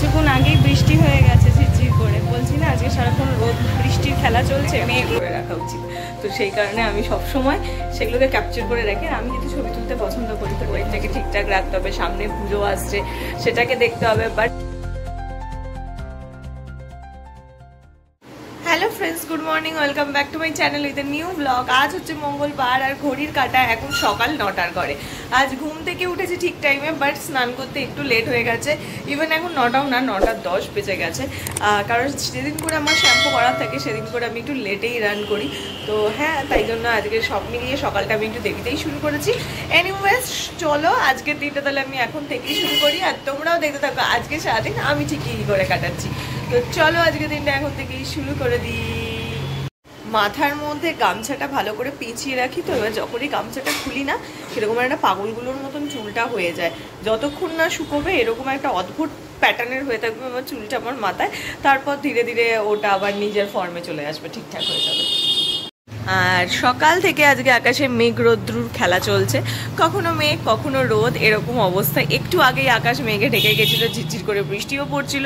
কিছুক্ষণ আগেই বৃষ্টি হয়ে গেছে ঝিরঝির করে। বলছি না আজকে সারাক্ষণ রোদ বৃষ্টির খেলা চলছে, মেঘ করে রাখা উচিত। তো সেই কারণে আমি সবসময় সেগুলোকে ক্যাপচার করে রাখি। আমি যদি ছবি তুলতে পছন্দ করি তো ওয়েটটাকে ঠিকঠাক রাখতে হবে, সামনে পুজো আসছে সেটাকে দেখতে হবে। But hello friends, good morning, welcome back to my channel with a new blog. আজ হচ্ছে মঙ্গলবার আর ঘড়ির কাঁটা এখন সকাল 9টার ঘরে। আজ ঘুম থেকে উঠেছি ঠিক টাইমে, বাট স্নান করতে একটু লেট হয়ে গেছে। ইভেন এখন 9টাও না, 9:10 বেজে গেছে। কারণ যেদিন করে আমার শ্যাম্পু করার থাকে সেদিন করে আমি একটু লেটেই রান করি। তো হ্যাঁ, তাই জন্য আজকে সব মিলিয়ে সকালটা আমি একটু দেরিতেই শুরু করেছি। এনিওয়েজ চলো আজকের দিনটা তাহলে আমি এখন থেকেই শুরু করি, আর তোমরাও দেখতে থাকো আজকে সারাদিন আমি ঠিক কী করে কাটাচ্ছি। তো চলো আজকের দিনটা এখন থেকেই শুরু করে দিই। মাথার মধ্যে গামছাটা ভালো করে পেঁচিয়ে রাখি, তো এবার যখনই গামছাটা খুলি না সেরকম একটা পাগলগুলোর মতন চুলটা হয়ে যায়। যতক্ষণ না শুকোবে এরকম একটা অদ্ভুত প্যাটার্নের হয়ে থাকবে আমার চুলটা আমার মাথায়। তারপর ধীরে ধীরে ওটা আবার নিজের ফর্মে চলে আসবে, ঠিকঠাক হয়ে যাবে। আর সকাল থেকে আজকে আকাশে মেঘ রোদ্রুর খেলা চলছে, কখনো মেঘ কখনো রোদ, এরকম অবস্থা। একটু আগেই আকাশ মেঘে ঢেকে গেছিলো, ঝিরঝির করে বৃষ্টিও পড়ছিল।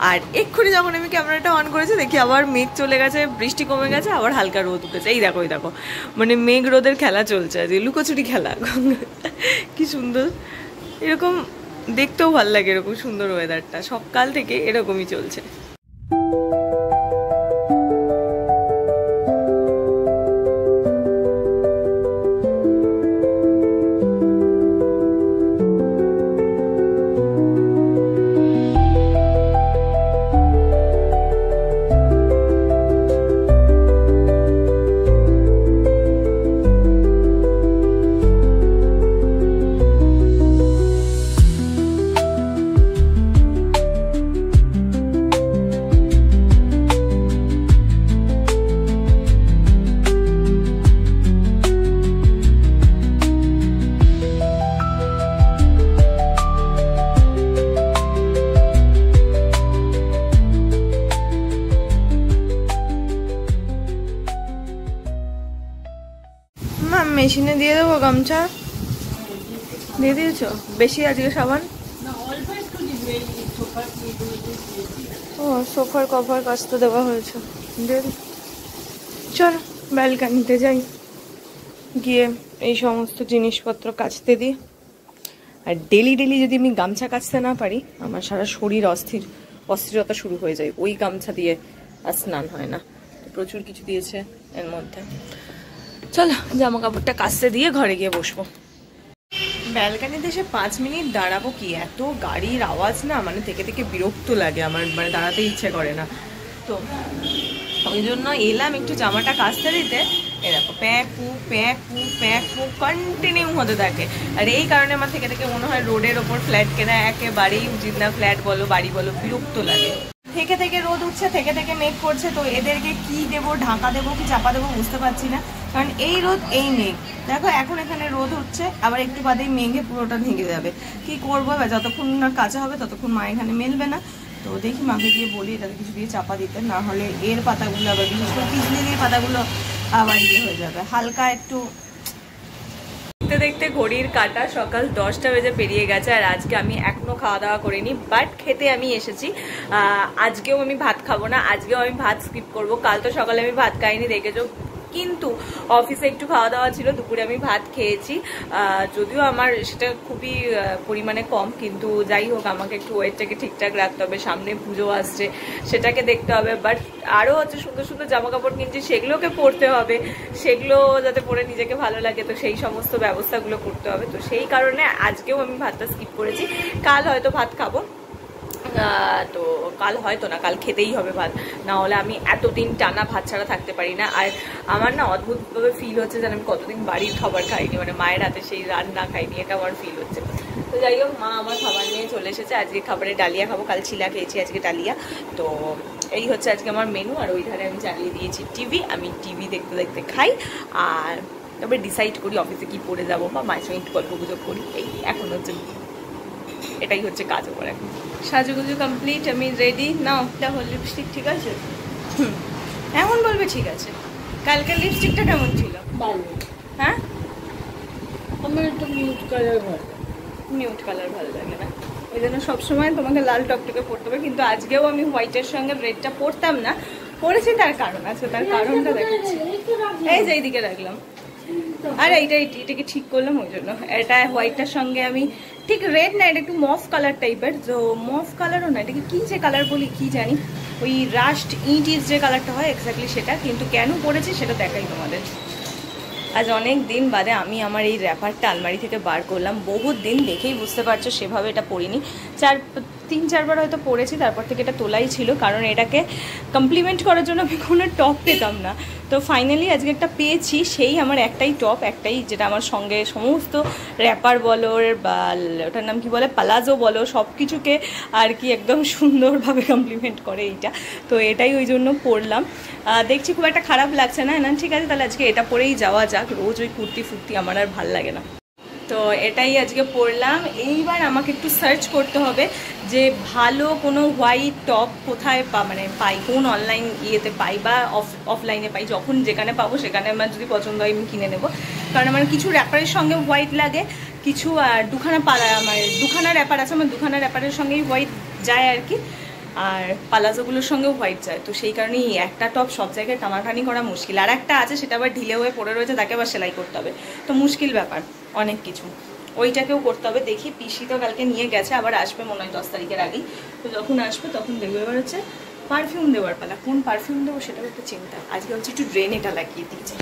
আর এক্ষুনি যখন আমি ক্যামেরাটা অন করেছি দেখি আবার মেঘ চলে গেছে, বৃষ্টি কমে গেছে, আবার হালকা রোদ উঠেছে। এই দেখো, এই দেখো, মানে মেঘ রোদের খেলা চলছে আজকে, লুকোচুরি খেলা। কি সুন্দর, এরকম দেখতেও ভালো লাগে। এরকম সুন্দর ওয়েদারটা সকাল থেকে এরকমই চলছে। মেশিনে দিয়ে দেবো গামছা, দিয়ে দিয়েছো? বেশি আজকে সাবান? ও সোফার কভার কাচতে দেওয়া হয়েছে। চলো ব্যালকানিতে যাই, গিয়ে এই সমস্ত জিনিসপত্র কাচতে দিই। আর ডেলি ডেলি যদি আমি গামছা কাচতে না পারি আমার সারা শরীর অস্থিরতা শুরু হয়ে যায়। ওই গামছা দিয়ে আর স্নান হয় না। প্রচুর কিছু দিয়েছে এর মধ্যে। চলো জামা কাপড়টা কাচতে দিয়ে ঘরে গিয়ে বসবো। ব্যালকানিতে এসে 5 মিনিট দাঁড়াবো কি, এত গাড়ির আওয়াজ না, মানে থেকে থেকে বিরক্ত লাগে আমার, মানে দাঁড়াতে ইচ্ছে করে না। তো ওই জন্য এলাম একটু জামাটা কাচতে দিতে। এরকম প্যাঁকু প্যাঁকু প্যাঁকু কন্টিনিউ হতে থাকে। আর এই কারণে আমার থেকে থেকে মনে হয় রোডের ওপর ফ্ল্যাট কেনা একেবারেই উচিত না। ফ্ল্যাট বলো বাড়ি বলো, বিরক্ত লাগে। থেকে থেকে রোদ উঠছে, থেকে থেকে মেঘ করছে, তো এদেরকে কি দেবো, ঢাকা দেবো কি চাপা দেবো বুঝতে পারছি না। কারণ এই রোদ এই মেঘ, দেখো এখন এখানে রোদ উঠছে, আবার একটু বাদেই মেঘে পুরোটা ঢেকে যাবে। কি করবো, যতক্ষণ না কাঁচা হবে ততক্ষণ মা এখানে মেলবে না। তো দেখি মাকে গিয়ে বলি এটাতে কিছু দিয়ে চাপা দিতে, না হলে এর পাতাগুলো আবার, বিশেষ করে পিছনের পাতাগুলো আবার ইয়ে হয়ে যাবে। হালকা একটু দেখতে দেখতে ঘড়ির কাঁটা সকাল 10টা বেজে পেরিয়ে গেছে। আর আজকে আমি এখনো খাওয়া দাওয়া করিনি, বাট খেতে আমি এসেছি। আজকেও আমি ভাত খাবো না, আজকেও আমি ভাত স্কিপ করবো। কাল তো সকালে আমি ভাত খাইনি দেখেছো, কিন্তু অফিসে একটু খাওয়া দাওয়া ছিল, দুপুরে আমি ভাত খেয়েছি। যদিও আমার সেটা খুবই পরিমাণে কম, কিন্তু যাই হোক আমাকে একটু ওয়েটটাকে ঠিকঠাক রাখতে হবে, সামনে পুজো আসছে সেটাকে দেখতে হবে। বাট আরও হচ্ছে সুন্দর সুন্দর জামা কাপড় কিনছি, সেগুলোকে পরতে হবে, সেগুলো যাতে পরে নিজেকে ভালো লাগে, তো সেই সমস্ত ব্যবস্থাগুলো করতে হবে। তো সেই কারণে আজকেও আমি ভাতটা স্কিপ করেছি। কাল হয়তো ভাত খাবো, তো কাল হয়তো না, কাল খেতেই হবে ভাত, না হলে আমি এতদিন টানা ভাত ছাড়া থাকতে পারি না। আর আমার না অদ্ভুতভাবে ফিল হচ্ছে যেন আমি কতদিন বাড়ির খাবার খাইনি, মানে মায়ের হাতে সেই রান্না খাইনি, এটা আমার ফিল হচ্ছে। তো যাই হোক, মা আমার খাবার নিয়ে চলে এসেছে। আজকে খাবারে ডালিয়া খাবো, কাল ছিলা খেয়েছি, আজকে ডালিয়া। তো এই হচ্ছে আজকে আমার মেনু। আর ওই ধারে আমি চালিয়ে দিয়েছি টিভি, আমি টিভি দেখতে দেখতে খাই। আর তবে ডিসাইড করি অফিসে কি পরে যাবো, বা মায়ের সঙ্গে একটু গল্প গুজব করি। এই এখন হচ্ছে এটাই হচ্ছে কাজ ওপর। এখন সাজুগুজু কমপ্লিট, আমি রেডি। নাও দেখো লিপস্টিক ঠিক আছে? এখন বলবে ঠিক আছে। কালকে লিপস্টিকটা কেমন ছিল? ভালো। হ্যাঁ, আমার একটু মিউট কালার ভালো। মিউট কালার ভালো লাগে না? ওই জন্য সবসময় তোমাকে লাল টকটকে পরতে হবে, কিন্তু আজকেও আমি হোয়াইটের সঙ্গে রেডটা পরতাম না, পরেছি তার কারণ আছে, তার কারণটা দেখাচ্ছি। এই যে এইদিকে রাখলাম, আর এইটাকে ঠিক করলাম, ওই জন্য এটা হোয়াইটটার সঙ্গে আমি ঠিক রেড না, এটা একটু মফ কালার টাইপের, তো মফ কালারও না, এটাকে কি যে কালার বলি কি জানি, ওই রাস্ট ইটিস যে কালারটা হয় এক্স্যাক্টলি সেটা, কিন্তু কেন পরেছি সেটা দেখাই তোমাদের। আজ অনেক দিন বাদে আমি আমার এই র্যাপারটা আলমারি থেকে বার করলাম, বহুত দিন দেখেই বুঝতে পারছো সেভাবে এটা পরিনি, 3-4 বার হয়তো পরেছি, তারপর থেকে এটা তোলাই ছিল, কারণ এটাকে কমপ্লিমেন্ট করার জন্য আমি কোনো টপ পেতাম না, তো ফাইনালি আজকে একটা পেয়েছি, সেই আমার একটাই টপ, একটাই, যেটা আমার সঙ্গে সমস্ত র্যাপার বলো বা ওটার নাম কি বলে পালাজো বলো, সব কিছুকে আর কি একদম সুন্দরভাবে কমপ্লিমেন্ট করে এইটা, তো এটাই ওই জন্য পরলাম। দেখছি খুব একটা খারাপ লাগছে না, না ঠিক আছে তাহলে আজকে এটা পরেই যাওয়া যাক, রোজ ওই কুর্তি ফুর্তি আমার আর ভাল লাগে না, তো এটাই আজকে পরলাম। এইবার আমাকে একটু সার্চ করতে হবে যে ভালো কোনো হোয়াইট টপ কোথায় পাই, কোন অনলাইন ইয়েতে পাই বা অফলাইনে পাই, যখন যেখানে পাবো সেখানে আমার যদি পছন্দ হয় আমি কিনে নেবো, কারণ আমার কিছু র্যাপারের সঙ্গে হোয়াইট লাগে, কিছু দুখানা র্যাপার আছে, আমার দুখানা র্যাপারের সঙ্গেই হোয়াইট যায় আর কি, আর পালাজোগুলোর সঙ্গেও হোয়াইট যায়, তো সেই কারণেই একটা টপ সব জায়গায় টানাটানি করা মুশকিল, আর একটা আছে সেটা আবার ঢিলে হয়ে পড়ে রয়েছে, তাকে আবার সেলাই করতে হবে, তো মুশকিল ব্যাপার অনেক কিছু, ওইটাকেও করতে হবে। দেখি পিসি তো কালকে নিয়ে গেছে, আবার আসবে মনে হয় 10 তারিখের আগেই, তো যখন আসবে তখন দেখবে। এবার হচ্ছে পারফিউম দেওয়ার পালা, কোন পারফিউম দেবো সেটাও একটা চিন্তা। আজকে হচ্ছে একটু রেনেটা লাগিয়ে দিয়েছে,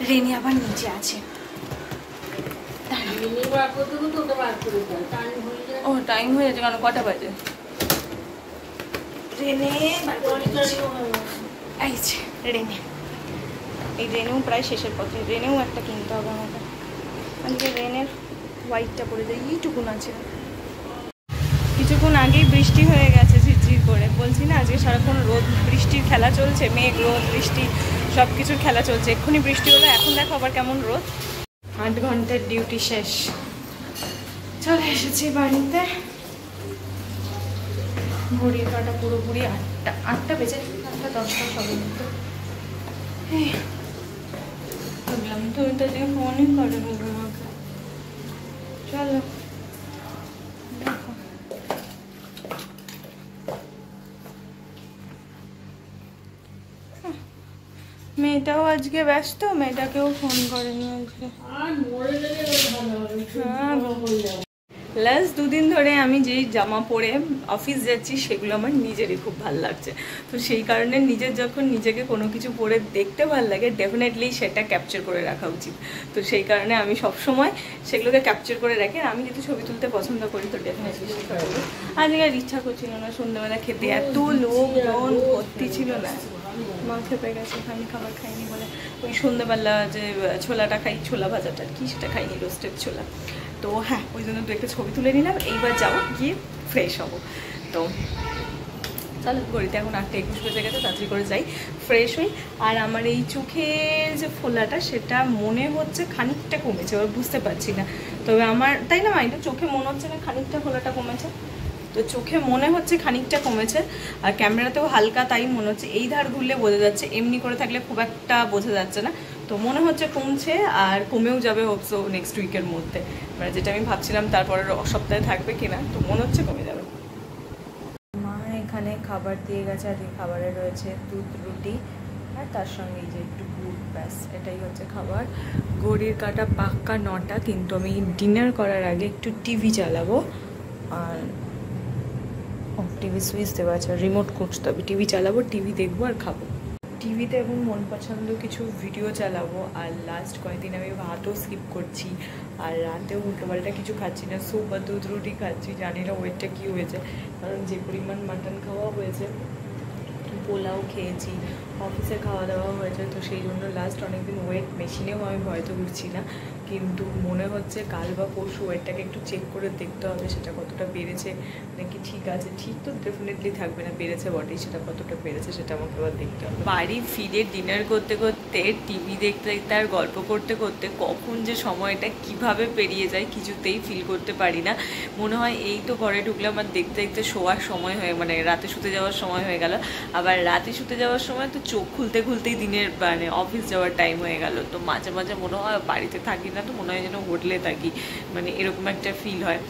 রেনে আবার নিচে আছে, ও টাইম হয়ে যাচ্ছে, কারণ কটা বাজে, রেনে আইছে, রেনে এই রেনেও প্রায় শেষের পথে, রেনেও একটা কিনতে হবে আমাকে, আজকে রেনের হোয়াইটটা পরে যায়, এইটুকুন আছে। কিছুক্ষণ আগেই বৃষ্টি হয়ে গেছে ঝিরঝির করে, বলছি না আজকে সারাক্ষণ রোদ বৃষ্টির খেলা চলছে, মেঘ রোদ বৃষ্টি সব কিছুর খেলা চলছে, এক্ষুনি বৃষ্টি হলো, এখন দেখো আবার কেমন রোদ। 8 ঘন্টার ডিউটি শেষ, চলে এসেছি বাড়িতে, ঘড়ির কাটা পুরোপুরি 8টা বেজে, 8টা 10টা সবের মতো বললাম, তুমি তো আজকে ফোনই করে আমাকে, চলো দেখো। মেয়েটাও আজকে ব্যস্ত, মেয়েটাকেও ফোন করেনি আজকে, লাস্ট 2 দিন ধরে আমি যেই জামা পরে অফিস যাচ্ছি সেগুলো আমার নিজেরই খুব ভালো লাগছে, তো সেই কারণে নিজের যখন নিজেকে কোনো কিছু পরে দেখতে ভালো লাগে ডেফিনেটলি সেটা ক্যাপচার করে রাখা উচিত, তো সেই কারণে আমি সবসময় সেগুলোকে ক্যাপচার করে রাখি। আমি যদি ছবি তুলতে পছন্দ করি তো ডেফিনেটলি সেটা করবো। আজকে আর ইচ্ছা করছিল না সন্ধ্যাবেলা খেতে, এত লোকজন ভর্তি ছিল না, মা খেপে গেছে, আমি খাবার খাইনি বলে, ওই সন্ধ্যাবেলা যে ছোলাটা খাই, ছোলা ভাজাটা কি সেটা খাইনি, রোস্টেড ছোলা, তো হ্যাঁ ওই জন্য তো একটা ছবি তুলে নিলাম, এইবার যাবো গিয়ে ফ্রেশ হবো, তো চলো ঘড়িতে এখন 8:21 বেজে গেছে, তাড়াতাড়ি করে যাই ফ্রেশ হই। আর আমার এই চোখের যে ফোলাটা সেটা মনে হচ্ছে খানিকটা কমেছে, এবার বুঝতে পারছি না, তবে আমার তাই না মাইন্ডে চোখে মনে হচ্ছে না খানিকটা ফোলাটা কমেছে, তো চোখে মনে হচ্ছে খানিকটা কমেছে, আর ক্যামেরাতেও হালকা তাই মনে হচ্ছে, এই ধার ঘুরলে বোঝা যাচ্ছে, এমনি করে থাকলে খুব একটা বোঝা যাচ্ছে না, তো মনে হচ্ছে কমছে, আর কমেও যাবে হোপসো নেক্সট উইকের মধ্যে, মানে যেটা আমি ভাবছিলাম তারপরের সপ্তাহে থাকবে কিনা, তো মনে হচ্ছে কমে যাবে। মা এখানে খাবার দিয়ে গেছে, আর এই খাবারে রয়েছে দুধ রুটি আর তার সঙ্গে এই যে একটু গুড়, ব্যাস এটাই হচ্ছে খাবার। ঘড়ির কাঁটা পাক্কা 9টা, কিন্তু আমি ডিনার করার আগে একটু টিভি চালাবো, আর টিভি সুইচ দেওয়া আছে, রিমোট খুঁজতে হবে, টিভি চালাবো, টিভি দেখবো আর খাবো। টিভিতে এখন মন পছন্দ কিছু ভিডিও চালাবো, আর লাস্ট কয়েকদিন আমি ভাতও স্কিপ করছি, আর রাতেও উল্টোপাল্টা কিছু খাচ্ছি না, স্যুপ আর দুধ রুটি খাচ্ছি, জানি না ওয়েটটা কী হয়েছে, কারণ যে পরিমাণ মাটন খাওয়া হয়েছে, পোলাও খেয়েছি, অফিসে খাওয়া দাওয়া হয়েছে, তো সেই জন্য লাস্ট অনেকদিন ওয়েট মেশিনেও আমি ভয়তো উঠছি না, কিন্তু মনে হচ্ছে কাল বা পরশু ওয়েটটাকে একটু চেক করে দেখতে হবে সেটা কতটা বেড়েছে নাকি ঠিক আছে, ঠিক তো ডেফিনেটলি থাকবে না, বেড়েছে বটেই, সেটা কতটা বেড়েছে সেটা আমাকে আবার দেখতে হবে। বাড়ি ফিরে ডিনার করতে করতে, টিভি দেখতে দেখতে আর গল্প করতে করতে কখন যে সময়টা কিভাবে পেরিয়ে যায় কিছুতেই ফিল করতে পারি না, মনে হয় এই তো ঘরে ঢুকলাম আর দেখতে দেখতে শোয়ার সময় হয়ে, মানে রাতে শুতে যাওয়ার সময় হয়ে গেল, আবার রাতে শুতে যাওয়ার সময় তো চোখ খুলতে খুলতেই দিনের মানে অফিস যাওয়ার টাইম হয়ে গেল, তো মাঝে মাঝে মনে হয় বাড়িতে থাকি না, তো মনে হয় যেন হোটেলে থাকি, মানে এরকম একটা ফিল হয়।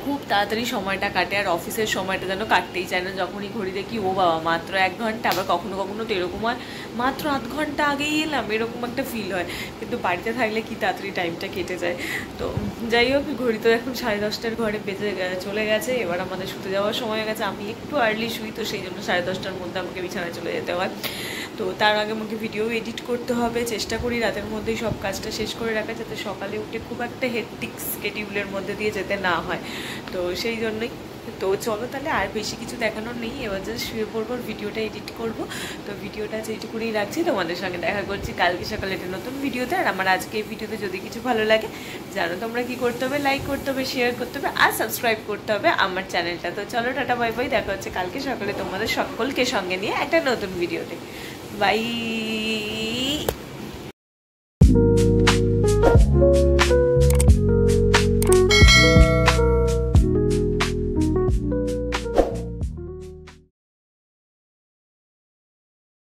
খুব তাড়াতাড়ি সময়টা কাটে, আর অফিসের সময়টা যেন কাটতেই চায় না। যখনই ঘড়ি দেখি ও বাবা মাত্র 1 ঘন্টা, আবার কখনো কখনো তো এরকম হয় মাত্র আধ ঘন্টা আগেই এলাম, এরকম একটা ফিল হয়। কিন্তু বাড়িতে থাকলে কি তাড়াতাড়ি টাইমটা কেটে যায়। তো যাই হোক, ঘড়ি তো এখন 10:30টার ঘরে চলে গেছে। এবার আমাদের শুতে যাওয়ার সময় হয়ে গেছে। আমি একটু আর্লি শুই, তো সেই জন্য 10:30টার মধ্যে আমাকে বিছানায় চলে যেতে হয়। তো তার আগে আমাকে ভিডিও এডিট করতে হবে, চেষ্টা করি রাতের মধ্যেই সব কাজটা শেষ করে রাখা, যাতে সকালে উঠে খুব একটা হেক্টিক স্কেডিউলের মধ্যে দিয়ে যেতে না হয়। তো সেই জন্যই। তো চলো তাহলে, আর বেশি কিছু দেখানোর নেই, এবার জাস্ট শুয়ে পড়বো, ভিডিওটা এডিট করব। তো ভিডিওটা যেটুকুনি রাখছি, তোমাদের সঙ্গে দেখা করছি কালকে সকালে একটা নতুন ভিডিওতে। আর আমার আজকে এই ভিডিওতে যদি কিছু ভালো লাগে, জানো তোমরা কি করতে হবে, লাইক করতে হবে, শেয়ার করতে হবে, আর সাবস্ক্রাইব করতে হবে আমার চ্যানেলটা। তো চলো, টাটা বাই বাই, দেখা হচ্ছে কালকে সকালে তোমাদের সকলকে সঙ্গে নিয়ে একটা নতুন ভিডিওতে। বাই।